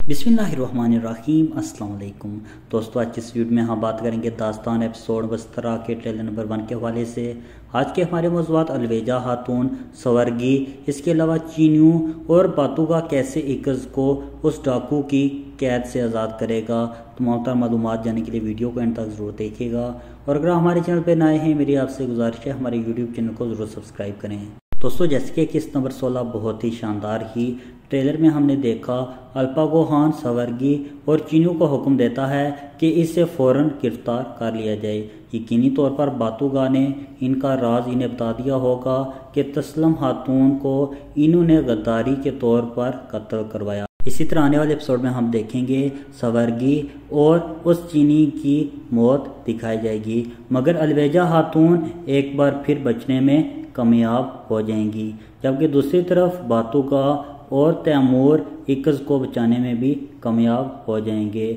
बिस्मिल्लाहिर्रहमानिर्रहीम अस्सलाम वालेकुम दोस्तों, आज इस वीडियो में हम बात करेंगे दास्तान एपिसोड बस्तरा के ट्रेलर नंबर 1 के हवाले से। आज के हमारे मौज़ूआत अलवेजा खातून, स्वर्गी, इसके अलावा चीनू और बातूगा कैसे इकज़ को उस डाकू की कैद से आज़ाद करेगा। तमाम मालूमात जानने के लिए वीडियो को एंड तक ज़रूर देखिएगा और अगर हमारे चैनल पर नए हैं, मेरी आपसे गुजारिश है हमारे यूट्यूब चैनल को ज़रूर सब्सक्राइब करें। दोस्तों, जैसे कि किस्त नंबर 16 बहुत ही शानदार ही ट्रेलर में हमने देखा, अल्पागो खान स्वर्गी और चीनू को हुक्म देता है कि इसे फ़ौरन गिरफ्तार कर लिया जाए। यकीनी तौर पर बातूगा ने इनका राज इन्हें बता दिया होगा कि तस्लम खातून को इन्होंने गद्दारी के तौर पर कत्ल करवाया। इसी तरह आने वाले एपिसोड में हम देखेंगे स्वर्गी और उस चीनी की मौत दिखाई जाएगी, मगर अलवेजा खातून एक बार फिर बचने में कामयाब हो जाएंगी, जबकि दूसरी तरफ बातूगा और तैमूर इकज़ को बचाने में भी कामयाब हो जाएंगे।